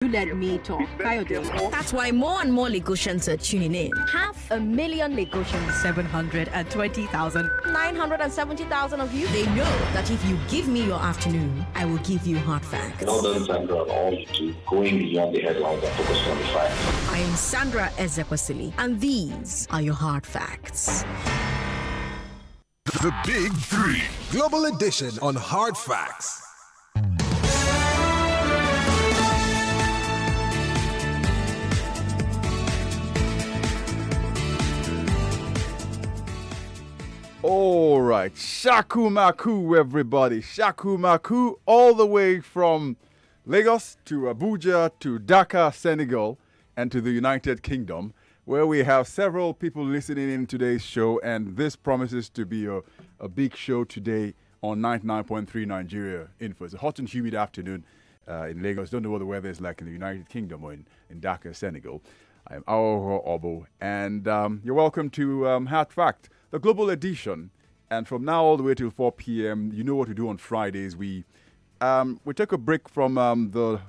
You let me talk. Kayode. That's why more and more Lagosians are tuning in. 500,000 Lagosians. 720,000. 970,000 of you. They know that if you give me your afternoon, I will give you hard facts. Well done, Sandra, on all you do, going beyond the headlines and focusing on the facts. I am Sandra Ezekwesili, and these are your hard facts. The Big Three, Global Edition on Hard Facts. All right, Shaku Maku, everybody. Shaku Maku, all the way from Lagos to Abuja to Dakar, Senegal, and to the United Kingdom, where we have several people listening in today's show, and this promises to be a big show today on 99.3 Nigeria Info. It's a hot and humid afternoon in Lagos. Don't know what the weather is like in the United Kingdom or in Dakar, Senegal. I am Aghogho Oboh, and you're welcome to Hard Fact, the global edition. And from now all the way till 4 p.m., you know what we do on Fridays. We take a break from the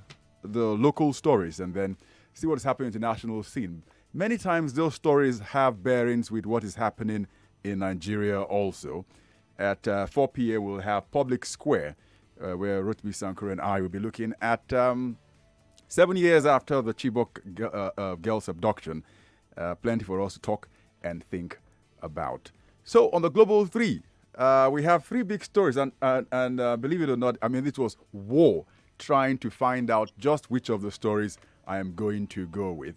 local stories and then see what is happening in the international scene. Many times those stories have bearings with what is happening in Nigeria also. At 4 p.m., we'll have Public Square, where Thomas Sankara and I will be looking at 7 years after the Chibok girl's abduction. Plenty for us to talk and think about. So on the Global 3, we have three big stories. And believe it or not, I mean, this was war, trying to find out just which of the stories I am going to go with.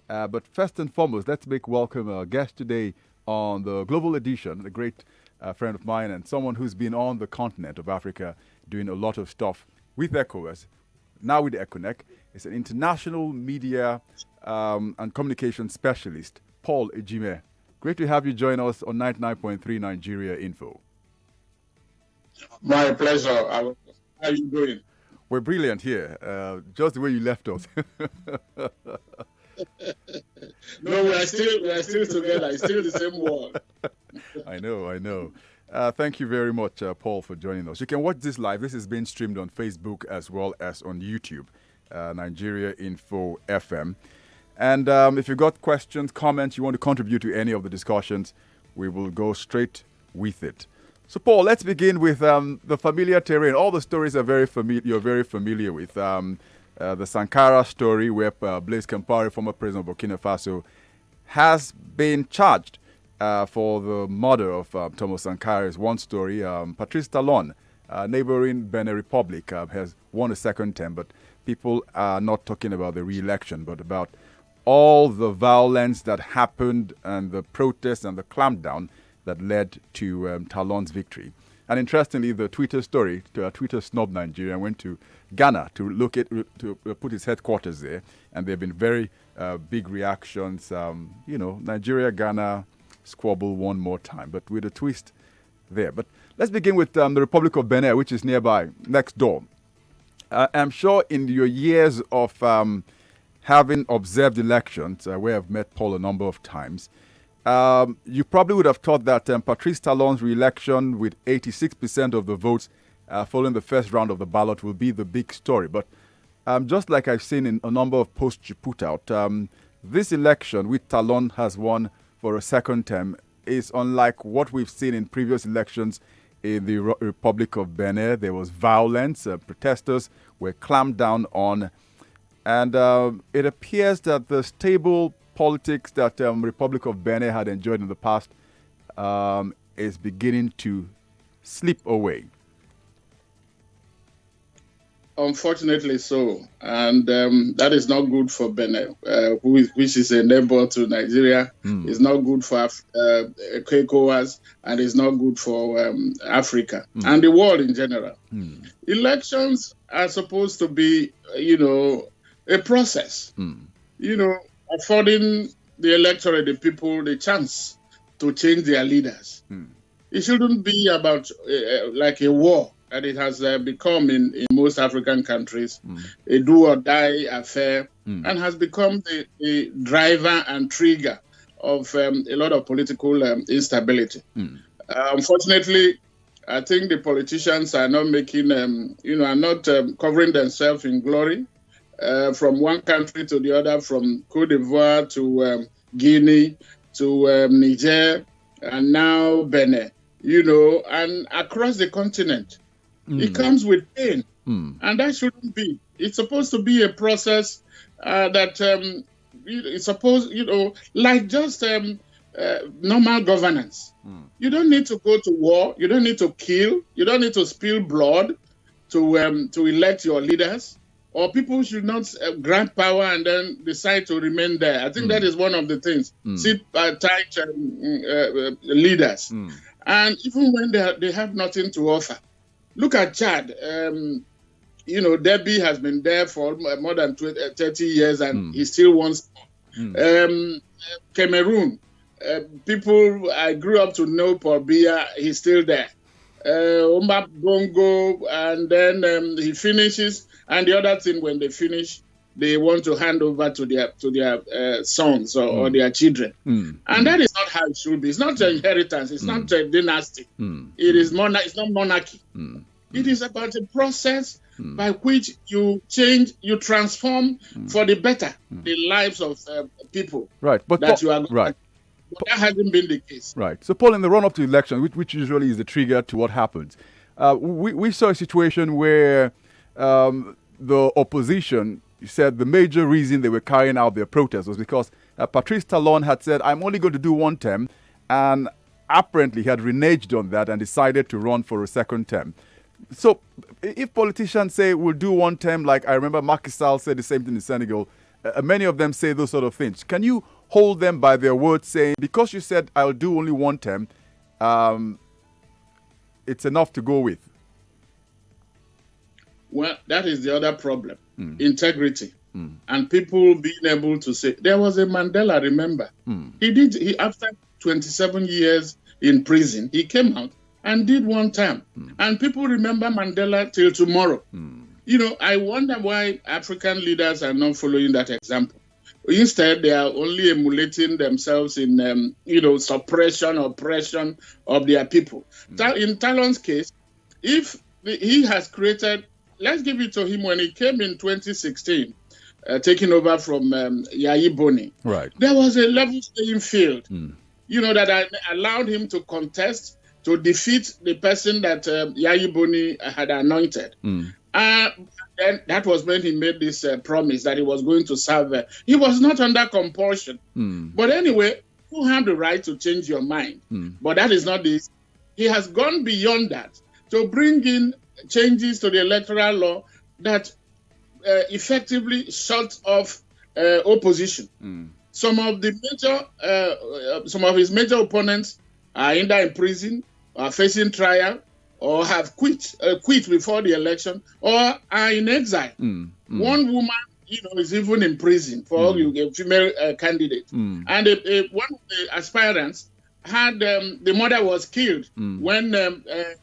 But first and foremost, let's make welcome our guest today on the Global Edition, a great friend of mine and someone who's been on the continent of Africa doing a lot of stuff with ECOWAS, now with ECONEC. He's an international media and communication specialist, Paul Ejime. Great to have you join us on 99.3 Nigeria Info. My pleasure. How are you doing? We're brilliant here, just the way you left us. No, we are still together. It's still the same world. I know. Thank you very much, Paul, for joining us. You can watch this live. This is being streamed on Facebook as well as on YouTube, Nigeria Info FM. And if you've got questions, comments, you want to contribute to any of the discussions, we will go straight with it. So, Paul, let's begin with the familiar terrain. All the stories are you're very familiar with. The Sankara story, where Blaise Campaore, former president of Burkina Faso, has been charged for the murder of Thomas Sankara, is one story. Patrice Talon, neighboring Benin Republic, has won a second term, but people are not talking about the re-election, but about all the violence that happened and the protests and the clampdown that led to Talon's victory. And interestingly, the Twitter story, Twitter snob Nigeria, went to Ghana to put his headquarters there, and there have been very big reactions. Nigeria, Ghana squabble one more time, but with a twist there. But let's begin with the Republic of Benin, which is nearby, next door. I'm sure in your years of having observed elections, where I've met Paul a number of times, you probably would have thought that Patrice Talon's re-election with 86% of the votes following the first round of the ballot will be the big story. But just like I've seen in a number of posts you put out, this election, which Talon has won for a second term, is unlike what we've seen in previous elections in the Republic of Benin. There was violence, protesters were clamped down on, and it appears that the stable politics that Republic of Benin had enjoyed in the past is beginning to slip away. Unfortunately so, and that is not good for Benin, which is a neighbor to Nigeria. It's not good for ECOWAS, and it's not good for Africa and the world in general. Elections are supposed to be, a process, affording the electorate, the people, the chance to change their leaders. It shouldn't be about like a war that it has become in most African countries, a do-or-die affair, and has become the driver and trigger of a lot of political instability. Unfortunately, I think the politicians are not making, are not covering themselves in glory. from one country to the other, from Cote d'Ivoire to Guinea to Niger, and now Benin, and across the continent. It comes with pain, and that shouldn't be. It's supposed to be a process that it's supposed, like just normal governance. You don't need to go to war. You don't need to kill. You don't need to spill blood to elect your leaders. Or people should not grant power and then decide to remain there. I think that is one of the things. Sit tight leaders. And even when they have nothing to offer. Look at Chad. Debbie has been there for more than 30 years and he still wants more. Cameroon. People I grew up to know, Paul Biya, he's still there. Omar Bongo, and then he finishes. And the other thing, when they finish, they want to hand over to their sons or their children. And that is not how it should be. It's not an inheritance. It's not a dynasty. It is it's not monarchy. It is about a process by which you change, you transform for the better the lives of people. Right, but you are right. But that hasn't been the case. Right. So, Paul, in the run-up to election, which usually is the trigger to what happens, we saw a situation where the opposition said the major reason they were carrying out their protest was because Patrice Talon had said, I'm only going to do one term, and apparently he had reneged on that and decided to run for a second term. So if politicians say we'll do one term, like I remember Macky Sall said the same thing in Senegal, many of them say those sort of things. Can you hold them by their word saying, because you said I'll do only one term, it's enough to go with? Well, that is the other problem. Integrity. And people being able to say, there was a Mandela, remember. He after 27 years in prison, he came out and did one term. And people remember Mandela till tomorrow. I wonder why African leaders are not following that example. Instead, they are only emulating themselves in, suppression, oppression of their people. In Talon's case, if he has created, let's give it to him when he came in 2016, taking over from Yayi Boni. Right. There was a level playing field, that allowed him to contest, to defeat the person that Yayi Boni had anointed. And that was when he made this promise that he was going to serve. He was not under compulsion. But anyway, you have the right to change your mind. But that is not this. He has gone beyond that to bring in changes to the electoral law that effectively shut off opposition. Some of his major opponents are either in prison, are facing trial, or have quit before the election, or are in exile. One woman, is even in prison for a female candidate. And one of the aspirants had the mother was killed when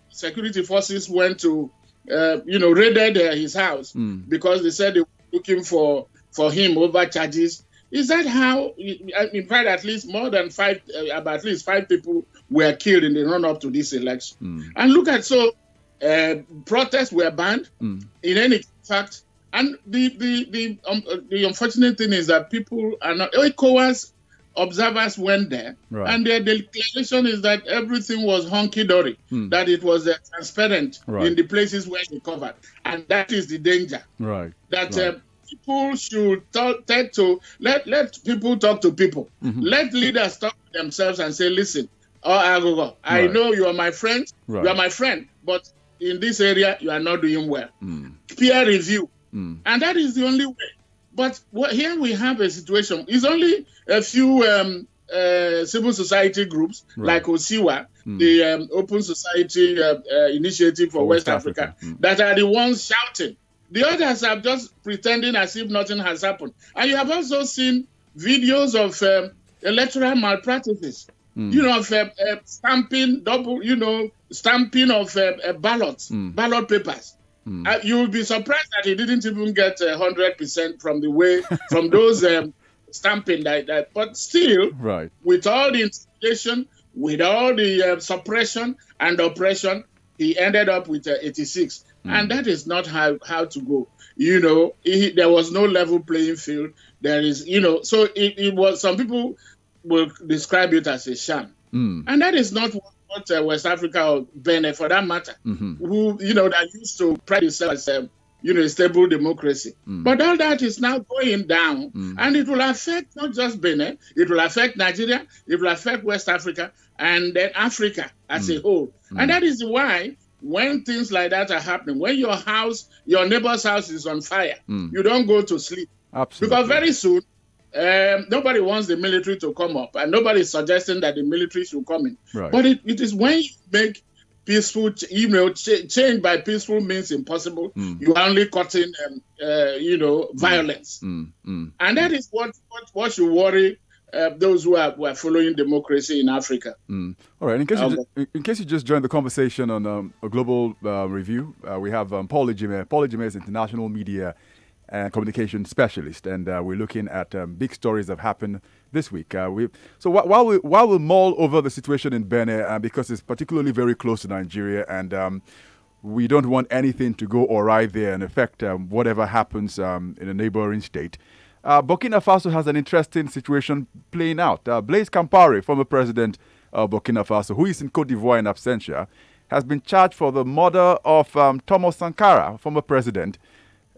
security forces went to raided his house because they said they were looking for him over charges. Is that how? In fact, at least about at least five people were killed in the run-up to this election. And look at protests were banned in any fact. And the unfortunate thing is that people are not. ECOWAS observers went there, and their declaration is that everything was hunky-dory, that it was transparent in the places where they covered. And that is the danger. That people should tend to let people talk to people. Let leaders talk to themselves and say, listen, Aghogho, I know you are my friend, you are my friend, but in this area, you are not doing well. Peer review. And that is the only way. But here we have a situation. It's only a few civil society groups like OSIWA, the Open Society Initiative for West Africa, that are the ones shouting. The others are just pretending as if nothing has happened. And you have also seen videos of electoral malpractices, of stamping of ballots, ballot papers. You will be surprised that he didn't even get 100% from those stamping that. But still, with all the intimidation, with all the suppression and oppression, he ended up with 86. And that is not how to go. There was no level playing field. There is, so it was, some people will describe it as a sham. And that is not what West Africa or Benin, for that matter, who, that used to pride itself as a stable democracy. But all that is now going down, and it will affect not just Benin, it will affect Nigeria, it will affect West Africa, and then Africa as a whole. And that is why when things like that are happening, when your neighbor's house is on fire, you don't go to sleep. Absolutely. Because very soon, nobody wants the military to come up, and nobody is suggesting that the military should come in. Right. But it is when you make peaceful, change by peaceful means impossible, you are only cutting, violence. And that is what should worry those who are following democracy in Africa. All right. In case you just joined the conversation on a global review, we have Paul Ejime. Paul Ejime is international media and communication specialist, and we're looking at big stories that have happened this week. So while we mull over the situation in Benin, because it's particularly very close to Nigeria, and we don't want anything to go awry there and affect whatever happens in a neighboring state, Burkina Faso has an interesting situation playing out. Blaise Campaore, former president of Burkina Faso, who is in Côte d'Ivoire in absentia, has been charged for the murder of Thomas Sankara, former president.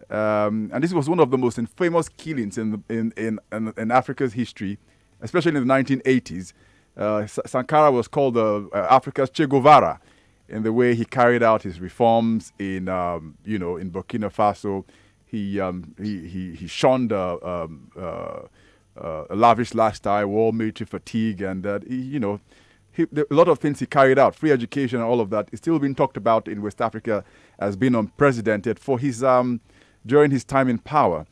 And this was one of the most infamous killings in Africa's history, especially in the 1980s. Sankara was called Africa's Che Guevara in the way he carried out his reforms in Burkina Faso. He shunned a lavish lifestyle, war, military fatigue, and a lot of things he carried out, free education, and all of that, is still being talked about in West Africa as being unprecedented for his during his time in power.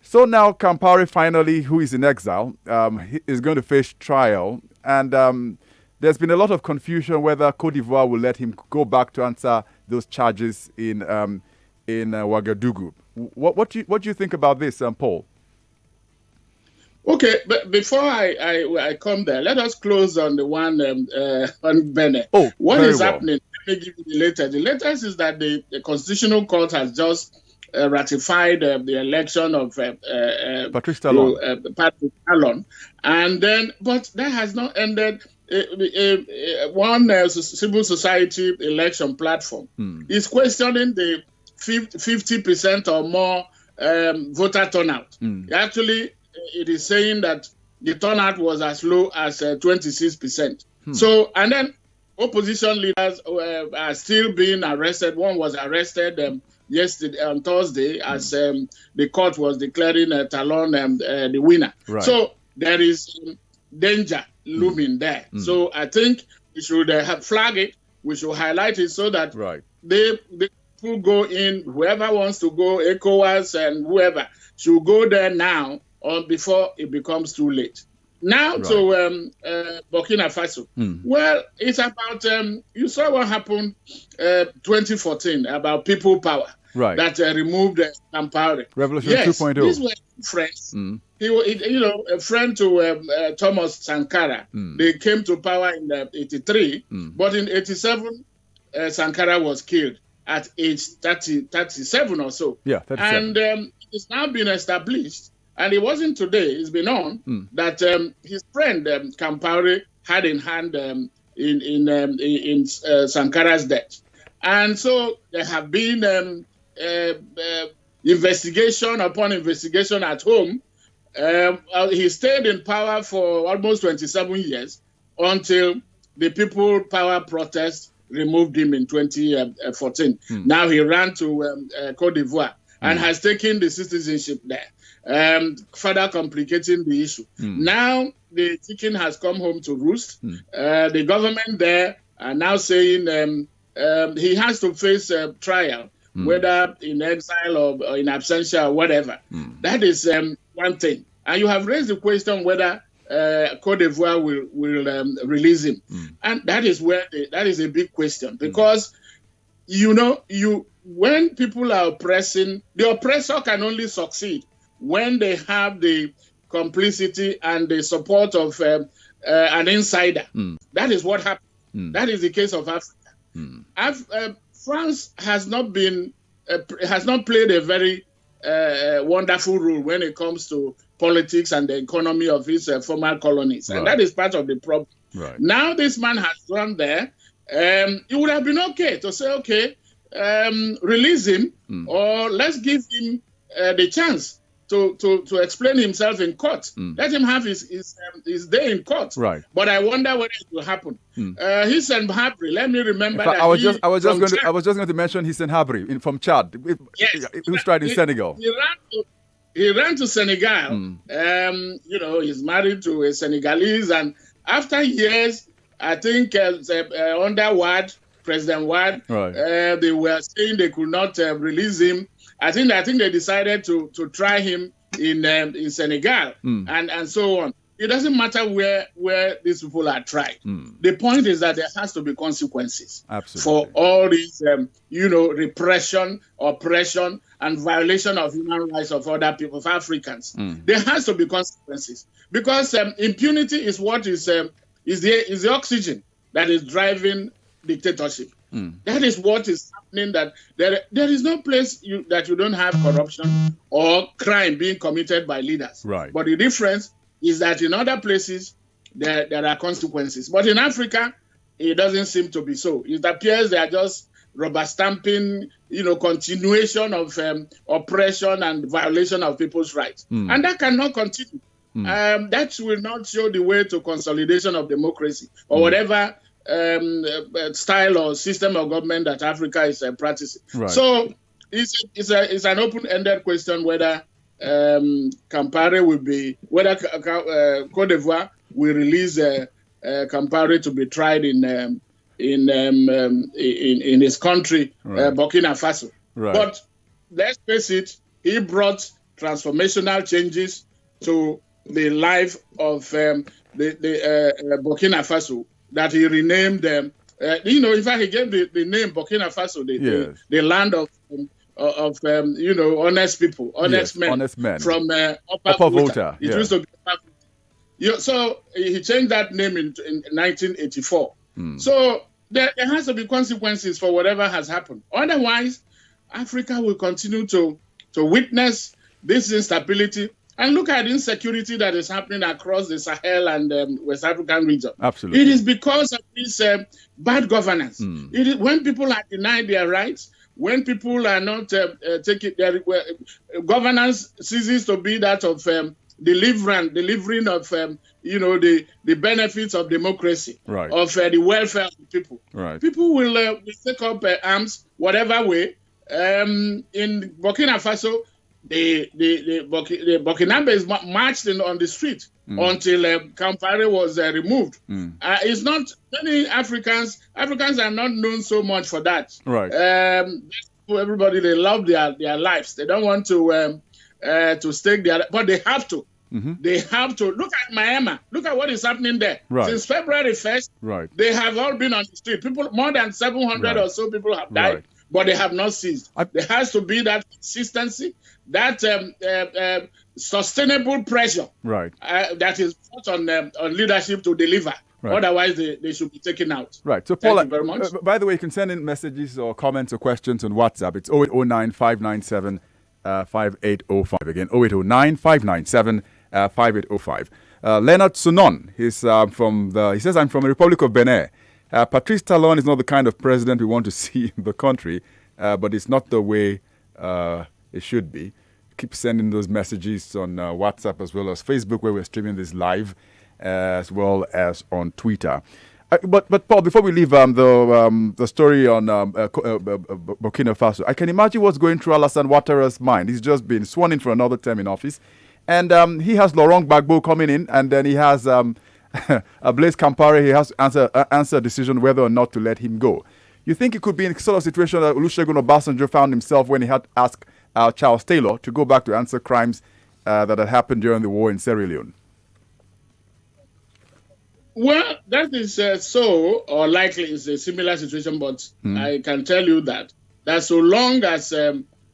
So now Campaore finally, who is in exile, is going to face trial. And there's been a lot of confusion whether Côte d'Ivoire will let him go back to answer those charges in Ouagadougou. What do you think about this, Paul? Okay, but before I come there, let us close on the one on Benin. What is happening? Let me give you the latest. The latest is that the Constitutional Court has just ratified the election of Patrice Talon. And then, but that has not ended. One civil society election platform is questioning the 50% or more voter turnout. Actually, it is saying that the turnout was as low as 26%. So, and then opposition leaders are still being arrested. One was arrested yesterday, on Thursday, as the court was declaring Talon the winner. Right. So there is danger looming there. So I think we should flag it. We should highlight it so that they people go in, whoever wants to go, ECOWAS and whoever, should go there now or before it becomes too late. Now to Burkina Faso. Well, it's about, you saw what happened 2014 about people power that removed Campaore. Revolution 2.0. These were friends. A friend to Thomas Sankara. They came to power in 83, but in 87, Sankara was killed at age 37 or so. Yeah, 37. And it's now been established, and it wasn't today, it's been on, that his friend Campaore had in hand in Sankara's death. And so there have been investigation upon investigation at home. He stayed in power for almost 27 years until the people power protest removed him in 2014. Now he ran to Côte d'Ivoire and has taken the citizenship there, further complicating the issue. Now the chicken has come home to roost. The government there are now saying he has to face a trial, whether in exile or in absentia or whatever. That is one thing. And you have raised the question whether Côte d'Ivoire will release him. And that is where that is a big question, because when people are oppressing, the oppressor can only succeed when they have the complicity and the support of an insider. That is what happened. That is the case of Africa. France has not played a very wonderful role when it comes to politics and the economy of his former colonies. And that is part of the problem. Right. Now this man has gone there. It would have been okay to say, okay, release him or let's give him the chance to explain himself in court. Let him have his day in court. Right. But I wonder whether it will happen. Hissen Habri, let me remember fact, that I was just going to mention Hissen Habri from Chad, who's tried in Senegal. He ran to Senegal. He's married to a Senegalese, and after years, I think under Wade, President Wade, they were saying they could not release him. I think they decided to try him in Senegal and so on. It doesn't matter where these people are tried. The point is that there has to be consequences for all these, repression, oppression, and violation of human rights of other people, of Africans. There has to be consequences because impunity is what is the oxygen that is driving dictatorship. That is what is happening, that there is no place that you don't have corruption or crime being committed by leaders. Right. But the difference is that in other places, there are consequences. But in Africa, it doesn't seem to be so. It appears they are just rubber stamping, continuation of oppression and violation of people's rights. And that cannot continue. That will not show the way to consolidation of democracy or whatever style or system of government that Africa is practicing. Right. So it's an open-ended question whether Campaore will be, whether Côte d'Ivoire will release Campaore to be tried in his country, Burkina Faso. Right. But let's face it, he brought transformational changes to the life of the Burkina Faso, that he renamed them. In fact, he gave the name Burkina Faso, the land of honest people, honest men from Upper Volta. It used to be Upper Volta. So he changed that name in 1984. So there has to be consequences for whatever has happened. Otherwise, Africa will continue to witness this instability. And look at the insecurity that is happening across the Sahel and West African region. Absolutely. It is because of this bad governance. It is when people are denied their rights, when people are not taking their governance ceases to be that of delivering of the benefits of democracy, of the welfare of the people. Right. People will take up arms whatever way. In Burkina Faso, the Burkinabes marched on the street until Campaore was removed. It's not many Africans are not known so much for that. Right. Everybody, they love their lives. They don't want to stake their, but they have to. They have to. Look at Miami. Look at what is happening there. Right. Since February 1st, they have all been on the street. People, more than 700 or so people have died. But they have not ceased. There has to be that consistency, that sustainable pressure that is put on leadership to deliver. Right. Otherwise, they should be taken out. Right. So, Paul, thank you very much. By the way, you can send in messages or comments or questions on WhatsApp. It's 0809 597 5805. Again, 0809 597 5805. Leonard Sunon, he says, I'm from the Republic of Benin. Patrice Talon is not the kind of president we want to see in the country, but it's not the way it should be. Keep sending those messages on WhatsApp as well as Facebook, where we're streaming this live, as well as on Twitter. But Paul, before we leave the story on Burkina Faso, I can imagine what's going through Alassane Ouattara's mind. He's just been sworn in for another term in office, and he has Laurent Gbagbo coming in, and then he has Blaise Campaore. He has to answer a decision whether or not to let him go. You think it could be in a sort of situation that Olusegun Obasanjo found himself when he had asked Charles Taylor to go back to answer crimes that had happened during the war in Sierra Leone? Well, that is so, or likely is a similar situation, but I can tell you that so long as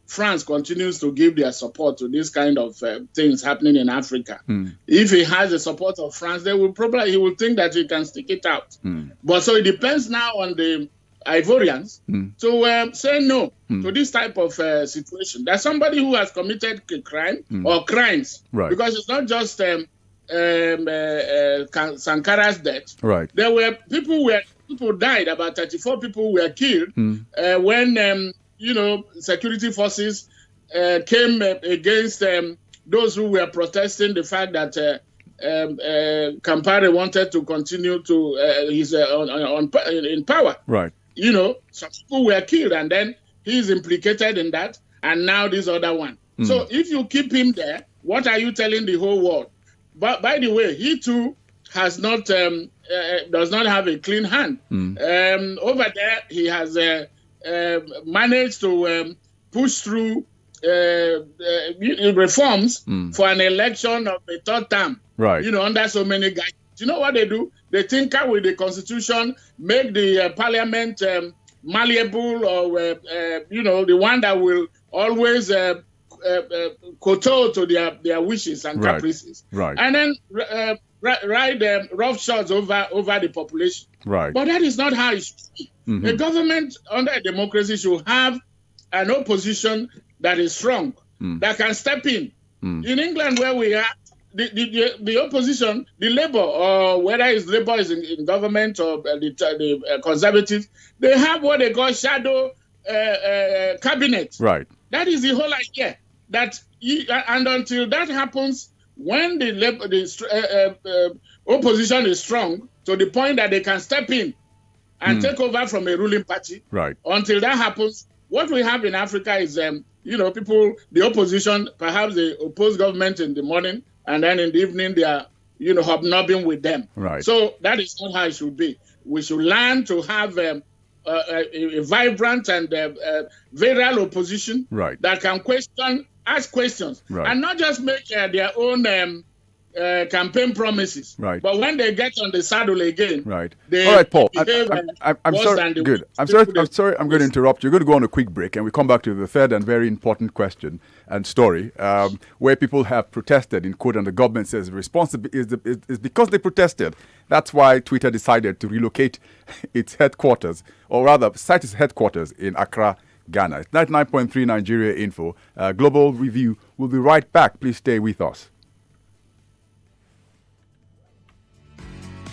France continues to give their support to this kind of things happening in Africa, if he has the support of France, he will think that he can stick it out. But so it depends now on Ivorians to say no to this type of situation. There's somebody who has committed a crime or crimes, right? Because it's not just Sankara's death. Right. There were people died. About 34 people were killed when security forces came against those who were protesting the fact that Campaore wanted to continue to in power. Right. Some people were killed, and then he's implicated in that, and now this other one. So if you keep him there, what are you telling the whole world? But by the way, he too has not does not have a clean hand. Over there, he has managed to push through reforms for an election of a third term. Right. Under so many guys. You know what they do? They tinker with the constitution, make the parliament malleable, or the one that will always kowtow to their wishes and caprices. Right. And then ride rough shots over the population. Right. But that is not how it should be. A government under a democracy should have an opposition that is strong, that can step in. In England, where we are, the opposition, the Labour, or whether it's Labour is in government or the Conservatives, they have what they call shadow cabinet. Right. That is the whole idea. And until that happens, when the opposition is strong to the point that they can step in and take over from a ruling party, right? Until that happens, what we have in Africa is, people, the opposition, perhaps they oppose government in the morning, and then in the evening they are, hobnobbing with them. Right. So that is not how it should be. We should learn to have a vibrant and virile opposition, right, that can ask questions, right, and not just make their own campaign promises. Right. But when they get on the saddle again, right. They all right, Paul. behave I'm sorry. Good. I'm sorry. I'm going to interrupt you. We're going to go on a quick break, and we come back to the third and very important question and story, where people have protested in court, and the government says responsibility is because they protested. That's why Twitter decided to relocate its headquarters, or rather, site its headquarters in Accra, Ghana. It's 99.3 Nigeria Info. Global Review. We'll be right back. Please stay with us.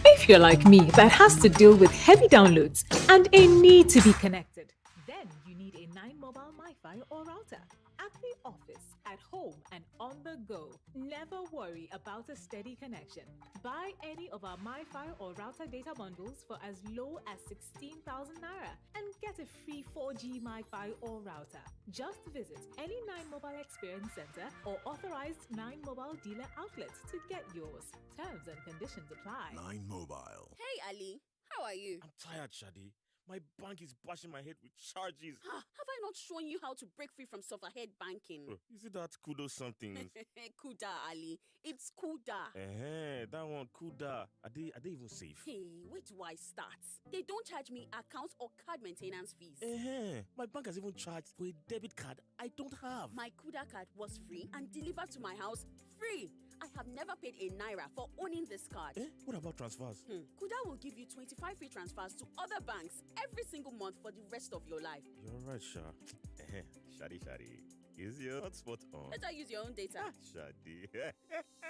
If you're like me, that has to deal with heavy downloads and a need to be connected, then you need a 9 mobile MiFi or router. At the office, at home, and on the go. Never worry about a steady connection. Buy any of our MiFi or router data bundles for as low as 16,000 Naira and get a free 4G MiFi or router. Just visit any 9 Mobile Experience Center or authorized 9 Mobile dealer outlets to get yours. Terms and conditions apply. 9 Mobile. Hey Ali, how are you? I'm tired, Shadi. My bank is bashing my head with charges. Have I not shown you how to break free from sufferhead banking? Is it that Kudo something? Kuda, Ali. It's Kuda. That one, Kuda. Are they even safe? Hey, where do I start? They don't charge me account or card maintenance fees. My bank has even charged for a debit card I don't have. My Kuda card was free and delivered to my house free. I have never paid a Naira for owning this card. What about transfers? Kuda will give you 25 free transfers to other banks every single month for the rest of your life. You're right, Sha. Shadi. Is your hotspot on? Better use your own data. Shadi.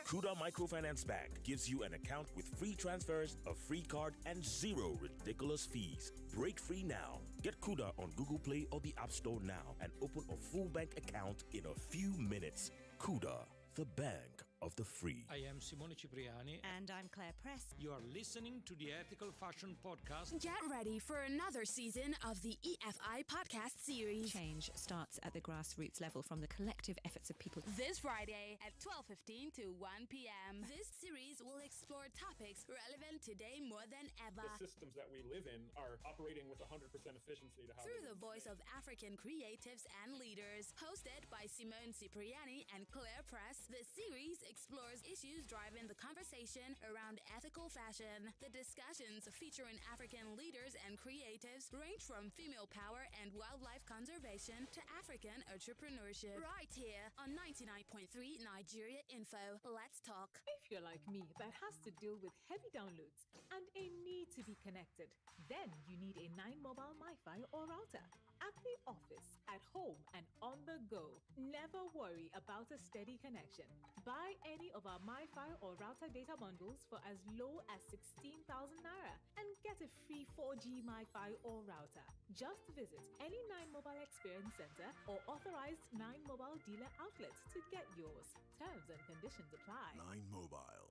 Kuda Microfinance Bank gives you an account with free transfers, a free card, and 0 ridiculous fees. Break free now. Get Kuda on Google Play or the App Store now and open a full bank account in a few minutes. Kuda, the bank of the free. I am Simone Cipriani. And I'm Claire Press. You are listening to the Ethical Fashion Podcast. Get ready for another season of the EFI podcast series. Change starts at the grassroots level from the collective efforts of people. This Friday at 12:15 to 1 p.m. This series will explore topics relevant today more than ever. The systems that we live in are operating with 100% efficiency to how through the voice of African creatives and leaders. Hosted by Simone Cipriani and Claire Press, the series explores issues driving the conversation around ethical fashion. The discussions featuring African leaders and creatives range from female power and wildlife conservation to African entrepreneurship. Right here on 99.3 Nigeria Info. Let's talk. If you're like me, that has to deal with heavy downloads and a need to be connected, then you need a 9 mobile MiFi or router. At the office, at home, and on the go. Never worry about a steady connection. Buy any of our MiFi or router data bundles for as low as 16,000 Naira and get a free 4G MiFi or router. Just visit any 9 Mobile Experience Center or authorized 9 Mobile dealer outlets to get yours. Terms and conditions apply. 9 Mobile.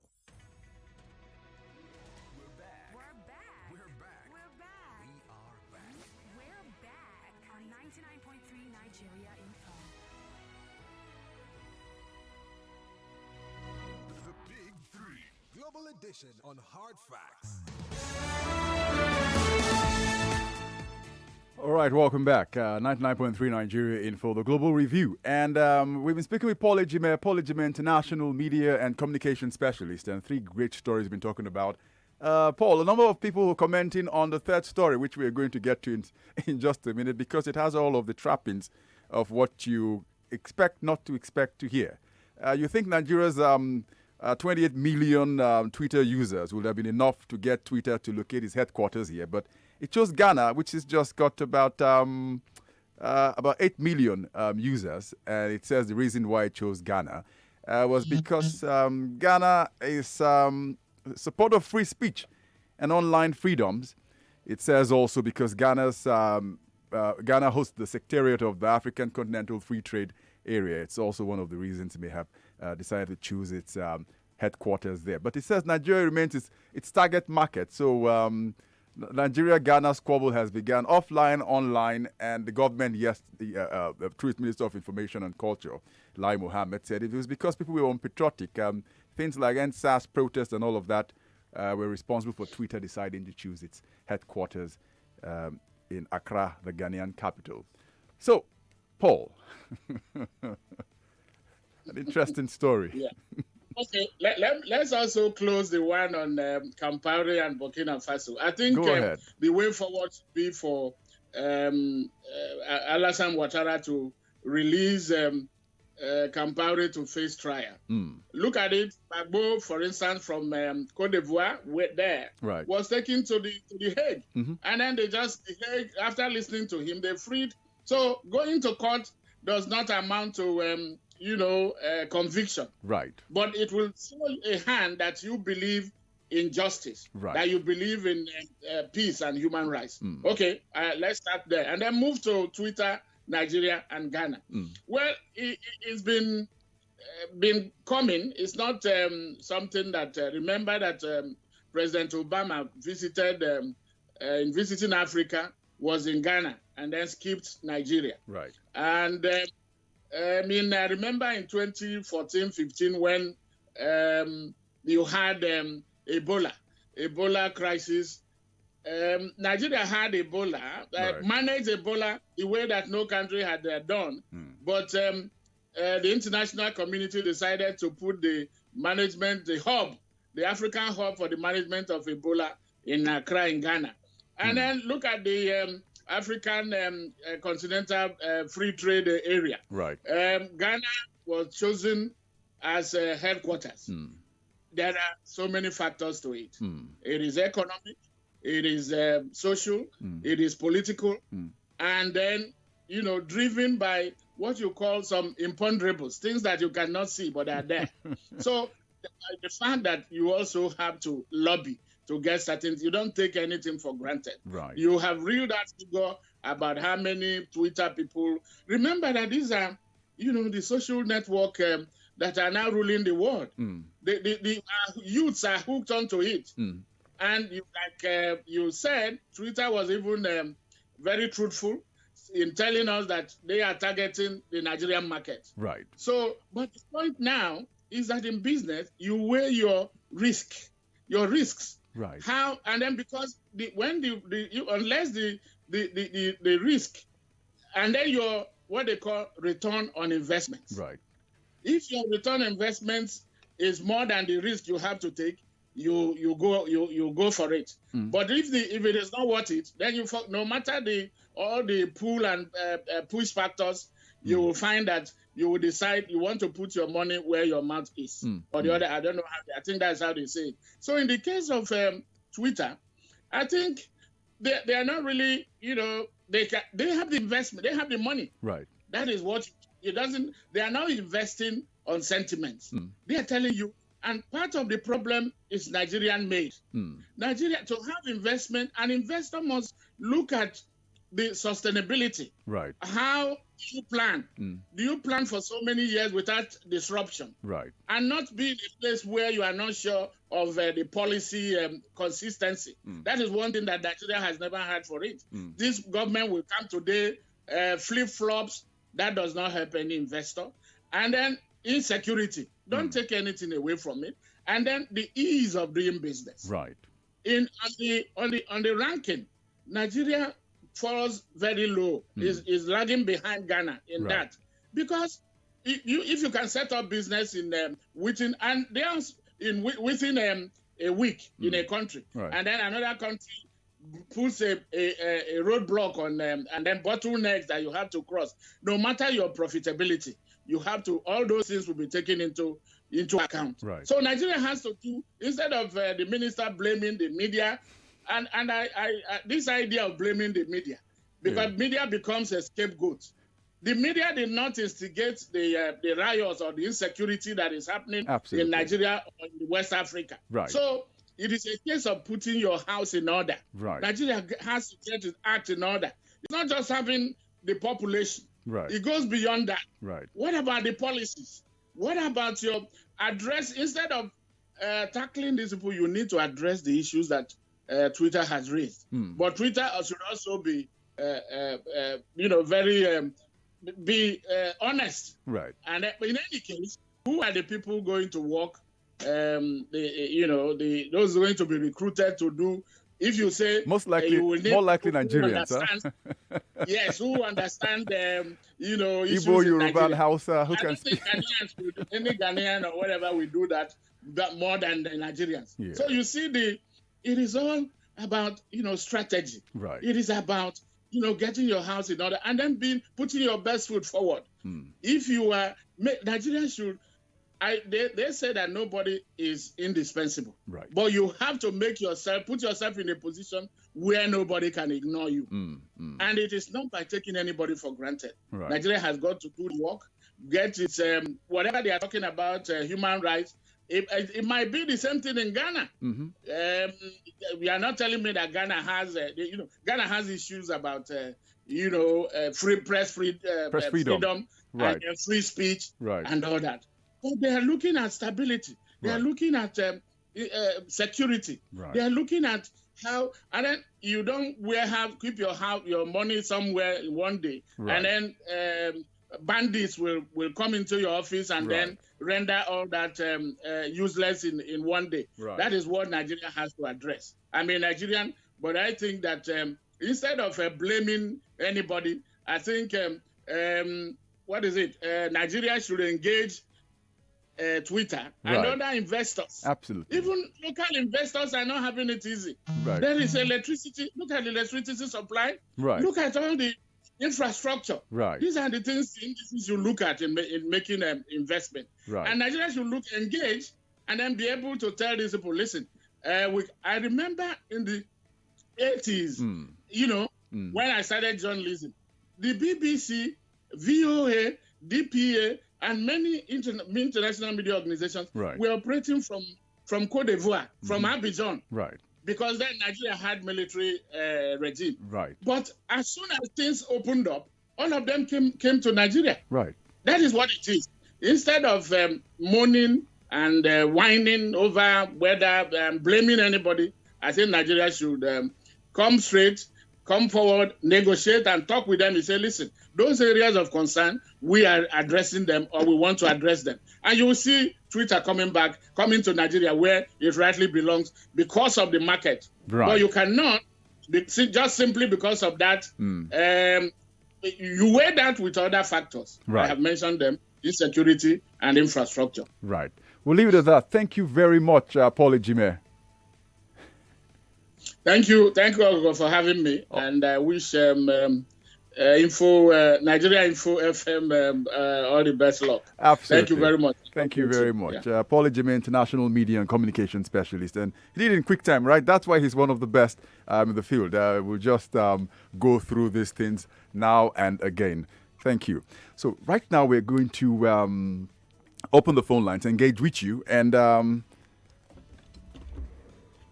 We're back. We're back. We're back. We're back. We are back. We're back on 99.3 Nigeria Info. The Big Three. Global edition on Hard Facts. All right, welcome back. 99.3 Nigeria Info, the Global Review. And we've been speaking with Paul Ejime, international media and communication specialist, and 3 great stories we've been talking about. Paul, a number of people were commenting on the 3rd story, which we are going to get to in just a minute, because it has all of the trappings of what you expect not to expect to hear. You think Nigeria's 28 million Twitter users would have been enough to get Twitter to locate its headquarters here, but it chose Ghana, which has just got about 8 million users, and it says the reason why it chose Ghana was because Ghana is support of free speech and online freedoms. It says also because Ghana hosts the Secretariat of the African Continental Free Trade Area. It's also one of the reasons it may have decided to choose its headquarters there. But it says Nigeria remains its target market. So Nigeria-Ghana squabble has begun offline, online, and the government, the Truth Minister of Information and Culture, Lai Mohammed, said it was because people were unpatriotic. Things like NSAS protests and all of that were responsible for Twitter deciding to choose its headquarters in Accra, the Ghanaian capital. So, Paul, an interesting story. Yeah. Okay, let's also close the one on Campaore and Burkina Faso. I think the way forward should be for Alassane Ouattara to release Campaore to face trial. Look at it. Gbagbo, for instance, from Cote d'Ivoire, was taken to the Hague. And then the Hague, after listening to him, they freed. So going to court does not amount to conviction. Right. But it will show a hand that you believe in justice, that you believe in peace and human rights. Okay, let's start there. And then move to Twitter, Nigeria, and Ghana. Well, it's been coming. It's not something that, remember that President Obama visited, in visiting Africa, was in Ghana and then skipped Nigeria. Right. And I remember in 2014-15 when you had Ebola crisis. Nigeria had Ebola, managed Ebola the way that no country had done. But the international community decided to put the African hub for the management of Ebola in Accra, in Ghana. And then look at the African Continental Free Trade Area. Right. Ghana was chosen as headquarters. There are so many factors to it. It is economic, it is social, it is political, and then, driven by what you call some imponderables, things that you cannot see but are there. So the fact that you also have to lobby to get certain, you don't take anything for granted. Right. You have read that figure about how many Twitter people. Remember that these are, the social network that are now ruling the world. The youths are hooked onto it. And like you said, Twitter was even very truthful in telling us that they are targeting the Nigerian market. Right. So, but the point now is that in business, you weigh your risks. Right. How, and then because unless the risk, and then your what they call return on investments. Right. If your return on investments is more than the risk you have to take, you go for it. But if it is not worth it, then no matter all the pull and push factors, you will find that you will decide you want to put your money where your mouth is. Or the other, I don't know I think that's how they say it. So in the case of Twitter, I think they are not really, they have the investment, they have the money. Right. That is what they are not investing on sentiments. They are telling you, and part of the problem is Nigerian made. Nigeria, to have investment, an investor must look at the sustainability. Right. How do you plan? Do you plan for so many years without disruption? Right. And not be in a place where you are not sure of the policy consistency. That is one thing that Nigeria has never had for it. This government will come today, flip-flops. That does not help any investor. And then insecurity. Don't take anything away from it. And then the ease of doing business. Right. On the ranking, Nigeria falls very low. Is lagging behind Ghana in that, because if you can set up business within a week in a country, and then another country puts a roadblock on them, and then bottlenecks that you have to cross. No matter your profitability, you have to, all those things will be taken into account. Right. So Nigeria has to do, instead of the minister blaming the media, and I this idea of blaming the media, because media becomes a scapegoat. The media did not instigate the riots or the insecurity that is happening in Nigeria or in West Africa. Right. So it is a case of putting your house in order. Right. Nigeria has to get its act in order. It's not just having the population. Right. It goes beyond that. Right. What about the policies? What about your address? Instead of tackling these people, you need to address the issues that Twitter has raised. But Twitter should also be, very be honest. Right. And in any case, who are the people going to work? Those going to be recruited to do. If you say more likely Nigerians, huh? Yes, who understand issues Igbo, Yoruba, and Hausa, who can speak. Any Ghanaian or whatever will do that more than the Nigerians. Yeah. So you see, it is all about strategy. Right. It is about getting your house in order and then putting your best foot forward. If you are Nigerians should. They say that nobody is indispensable. Right. But you have to put yourself in a position where nobody can ignore you. And it is not by taking anybody for granted. Right. Nigeria has got to do the work, get its, whatever they are talking about, human rights. It might be the same thing in Ghana. You are not telling me that Ghana has, Ghana has issues about, press freedom right. and free speech right. and all that. But they are looking at stability. They are looking at security. Right. They are looking at how, and then you don't keep your money somewhere in one day, and then bandits will come into your office and then render all that useless in one day. Right. That is what Nigeria has to address. I mean, Nigerian, but I think that instead of blaming anybody, I think Nigeria should engage Twitter and other investors. Absolutely. Even local investors are not having it easy. Right. There is electricity. Look at the electricity supply. Right. Look at all the infrastructure. Right. These are the things you look at in making an investment. Right. And Nigeria should engage and then be able to tell these people, listen, I remember in the 80s, when I started journalism, the BBC, VOA, DPA, and many international media organizations were operating from Cote d'Ivoire, from Abidjan. Right. Because then Nigeria had military regime. Right. But as soon as things opened up, all of them came to Nigeria. Right. That is what it is. Instead of moaning and whining over whether blaming anybody, I think Nigeria should come forward, negotiate, and talk with them and say, listen, those areas of concern, we are addressing them or we want to address them. And you will see Twitter coming to Nigeria where it rightly belongs because of the market. Right. But you cannot, just simply because of that, you weigh that with other factors. Right. I have mentioned them, insecurity and infrastructure. Right. We'll leave it at that. Thank you very much, Paul Ejime. Thank you, Aghogho, for having me, and I wish Nigeria Info FM all the best luck. Absolutely. Thank you very much. Thank you very much. Paul Ejime, international media and communication specialist, and he did it in quick time, right? That's why he's one of the best in the field. We'll just go through these things now and again. Thank you. So right now we're going to open the phone lines, engage with you, and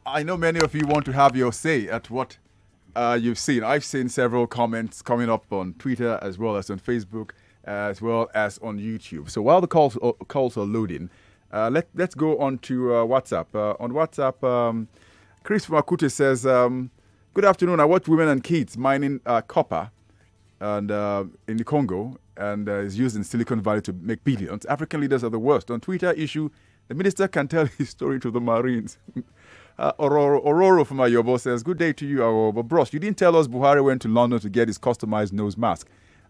I know many of you want to have your say at what you've seen. I've seen several comments coming up on Twitter as well as on Facebook as well as on YouTube. So while the calls are loading, let's go on to WhatsApp. On WhatsApp, Chris from Akute says, good afternoon. I watch women and kids mining copper and in the Congo and is used in Silicon Valley to make billions. African leaders are the worst. On Twitter issue, the minister can tell his story to the Marines. Ororo from Ayobo says, good day to you, Ayobo. Bros, you didn't tell us Buhari went to London to get his customized nose mask.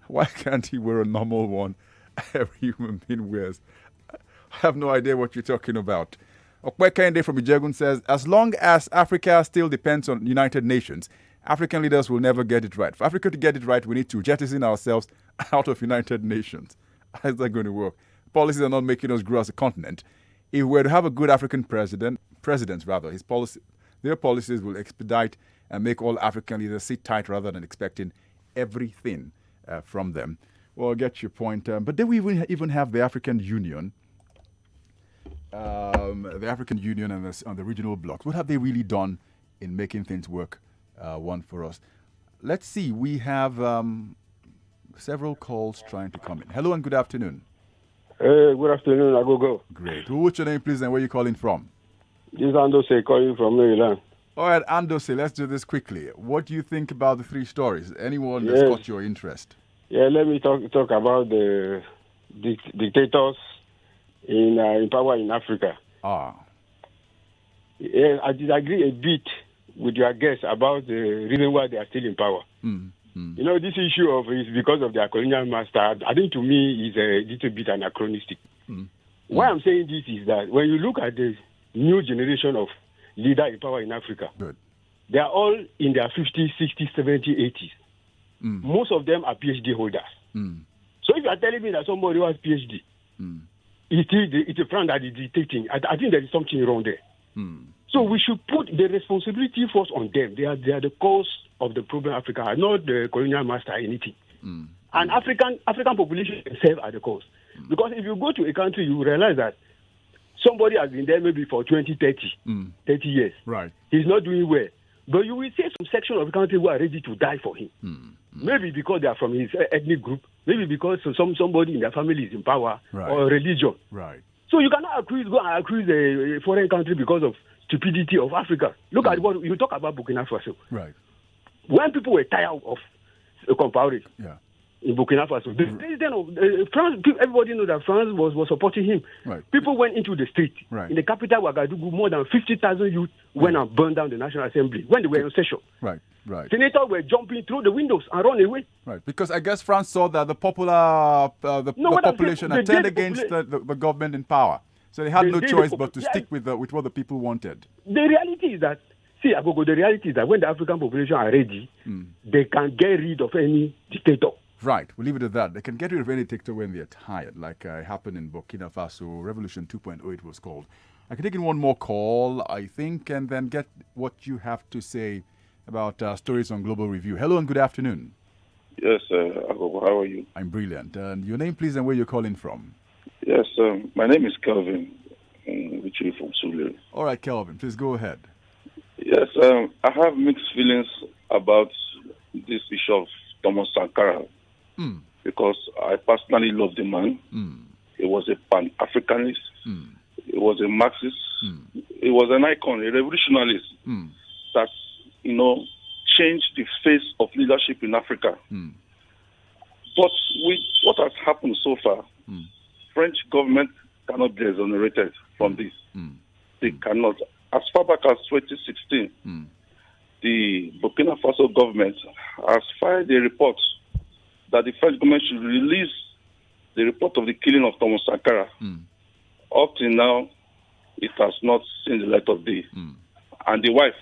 Why can't he wear a normal one every human being wears? I have no idea what you're talking about. Okwekende from Ijegun says, as long as Africa still depends on United Nations, African leaders will never get it right. For Africa to get it right, we need to jettison ourselves out of United Nations. How is that going to work? Policies are not making us grow as a continent. If we were to have a good African presidents, their policies will expedite and make all African leaders sit tight rather than expecting everything from them. Well, I get your point. But then we even have the African Union, and the regional blocks. What have they really done in making things work? One for us. Let's see. We have several calls trying to come in. Hello and good afternoon. Good afternoon, Aghogho. Great. What's your name, please, and where are you calling from? This is Andose calling from Maryland. All right, Andose, let's do this quickly. What do you think about the three stories? Anyone that's caught your interest? Yeah, let me talk about the dictators in power in Africa. Yeah, I disagree a bit with your guess about the reason why they are still in power. You know, this issue of is because of their colonial master, I think to me is a little bit anachronistic. Why I'm saying this is that when you look at the new generation of leaders in power in Africa, they are all in their 50s, 60s, 70s, 80s. Most of them are PhD holders. So if you are telling me that somebody who has PhD, it's a friend that is dictating, I think there is something wrong there. So we should put the responsibility first on them. They are the cause of the problem in Africa, not the colonial master or anything. And African population themselves are the cause. Because if you go to a country, you realize that somebody has been there maybe for 20, 30 years. Right. He's not doing well. But you will see some section of the country who are ready to die for him. Maybe because they are from his ethnic group. Maybe because somebody in their family is in power or religion. Right. So you cannot go and accuse a foreign country because of stupidity of Africa. Look at what you talk about Burkina Faso. Right. When people were tired of Campaore in Burkina Faso, the president of France, everybody knows that France was supporting him. Right. People went into the street. Right. In the capital, Ouagadougou, more than 50,000 youth went and burned down the National Assembly when they were in session. Right. Right. Senators were jumping through the windows and run away. Right, because I guess France saw that the population had turned against the government in power, so they had no choice but to stick with what the people wanted. The reality is that, Aghogho, the reality is that when the African population are ready, they can get rid of any dictator. Right, we'll leave it at that. They can get rid of any dictator when they're tired, like happened in Burkina Faso. Revolution 2.0 it was called. I can take in one more call, I think, and then get what you have to say about stories on Global Review. Hello and good afternoon. Yes, Aghogho, how are you? I'm brilliant. And your name, please, and where you're calling from? Yes, my name is Kelvin, which is from Sule. All right, Kelvin, please go ahead. Yes, I have mixed feelings about this issue of Thomas Sankara because I personally love the man. He was a Pan-Africanist. He was a Marxist. He was an icon, a revolutionist that changed the face of leadership in Africa. But with what has happened so far, French government cannot be exonerated from this. They cannot. As far back as 2016, the Burkina Faso government has filed a report that the French government should release the report of the killing of Thomas Sankara up till now, it has not seen the light of day. And the wife,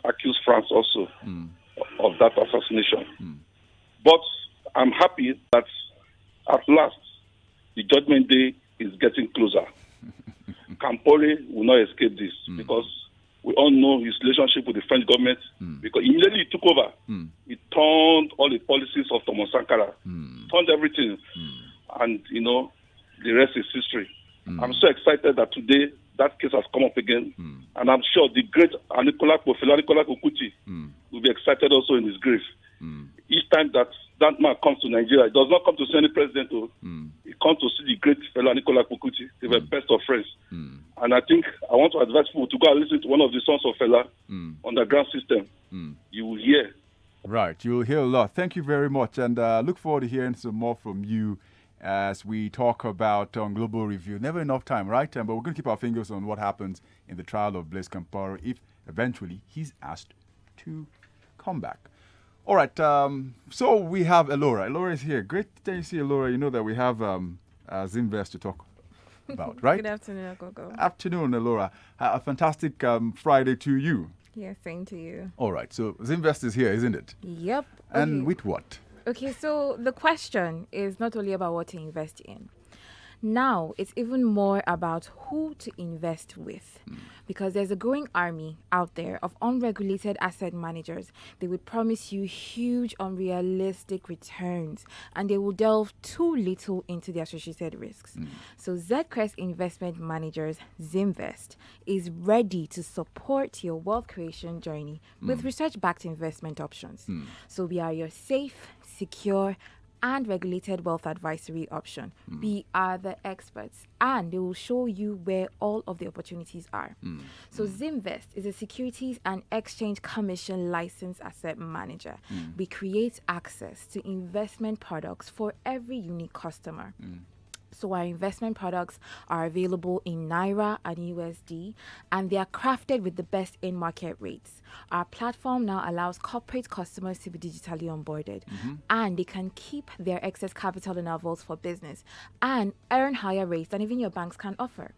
accused France also of that assassination. But I'm happy that at last the judgment day is getting closer. Campaore will not escape this because we all know his relationship with the French government. Because immediately he took over, he turned all the policies of Thomas Sankara, turned everything, and the rest is history. I'm so excited that today that case has come up again, and I'm sure the great Nicolas Kuti will be excited also in his grave. Each time that man comes to Nigeria, he does not come to see any president. He comes to see the great fellow Nicolas Kuti. They were best of friends. And I think I want to advise people to go and listen to one of the songs of Fela, Underground System. You will hear. Right, you will hear a lot. Thank you very much, and look forward to hearing some more from you as we talk about Global Review. Never enough time, right? But we're going to keep our fingers on what happens in the trial of Blaise Campaore if eventually he's asked to come back. All right, so we have Elora. Elora is here. Great to see Elora. You know that we have Zimvest to talk about, right? Good afternoon, Aghogho. Afternoon, Elora. A fantastic Friday to you. Yeah, same to you. All right, so Zimvest is here, isn't it? Yep. And with what? Okay, so the question is not only about what to invest in. Now, it's even more about who to invest with, because there's a growing army out there of unregulated asset managers. They would promise you huge, unrealistic returns, and they will delve too little into the associated risks. So Zcrest Investment Managers, Zimvest, is ready to support your wealth creation journey with research-backed investment options. So we are your safe, secure, and regulated wealth advisory option. We are the experts, and they will show you where all of the opportunities are. So Zimvest is a Securities and Exchange Commission licensed asset manager. We create access to investment products for every unique customer. So our investment products are available in Naira and USD, and they are crafted with the best in-market rates. Our platform now allows corporate customers to be digitally onboarded, and they can keep their excess capital in our vaults for business and earn higher rates than even your banks can offer.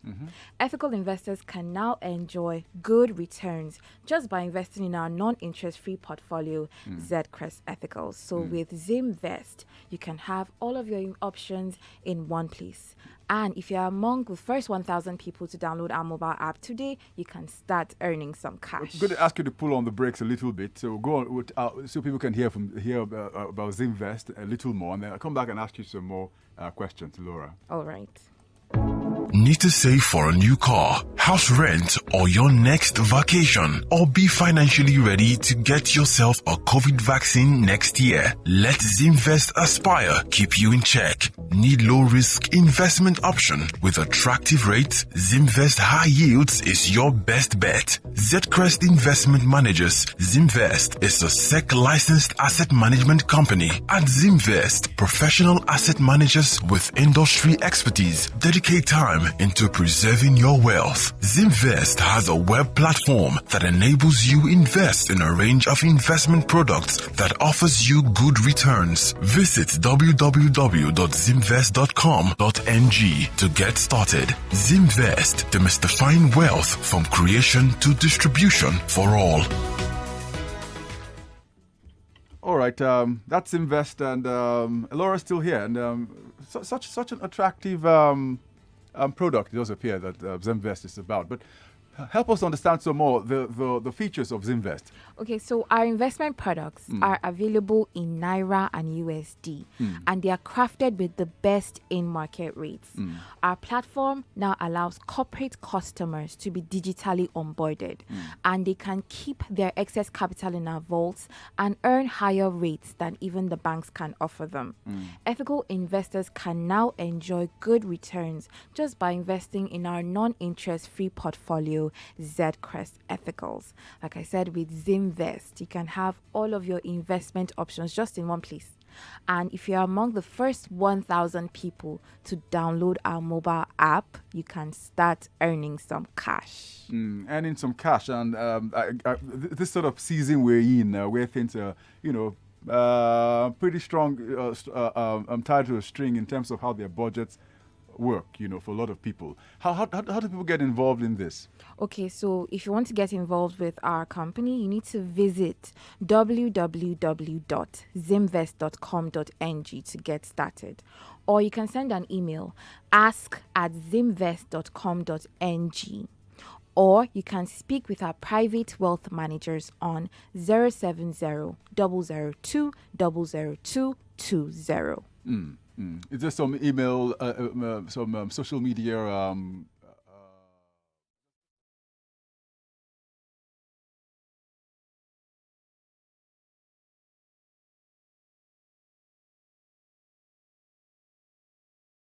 Ethical investors can now enjoy good returns just by investing in our non-interest-free portfolio, Zcrest Ethicals. So with Zimvest, you can have all of your options in one place. And if you're among the first 1,000 people to download our mobile app today, you can start earning some cash. I'm going to ask you to pull on the brakes a little bit, so go on with, so people can hear about Zimvest a little more, and then I'll come back and ask you some more questions, Laura. All right. Need to save for a new car, house rent, or your next vacation? Or be financially ready to get yourself a COVID vaccine next year? Let Zimvest Aspire keep you in check. Need low-risk investment option with attractive rates? Zimvest High Yields is your best bet. Zcrest Investment Managers, Zimvest is a SEC-licensed asset management company. At Zimvest, professional asset managers with industry expertise dedicate time into preserving your wealth. Zimvest has a web platform that enables you invest in a range of investment products that offers you good returns. Visit www.zimvest.com.ng to get started. Zimvest, demystifying wealth from creation to distribution for all. All right, that's Zimvest, and Elora's still here, and such an attractive product, it does appear that Zimvest is about. But help us understand some more the features of Zimvest. Okay, so our investment products are available in Naira and USD, and they are crafted with the best in-market rates. Our platform now allows corporate customers to be digitally onboarded, and they can keep their excess capital in our vaults and earn higher rates than even the banks can offer them. Ethical investors can now enjoy good returns just by investing in our non-interest-free portfolio, Zcrest Ethicals. Like I said, with Zimvest, you can have all of your investment options just in one place. And if you're among the first 1,000 people to download our mobile app, you can start earning some cash. Earning some cash. And this sort of season we're in, where things are, pretty strong, tied to a string in terms of how their budgets work, for a lot of people. How do people get involved in this? Okay, so if you want to get involved with our company, you need to visit www.zimvest.com.ng to get started. Or you can send an email, ask@zimvest.com.ng. Or you can speak with our private wealth managers on 070-002-00220. Is there some email, some social media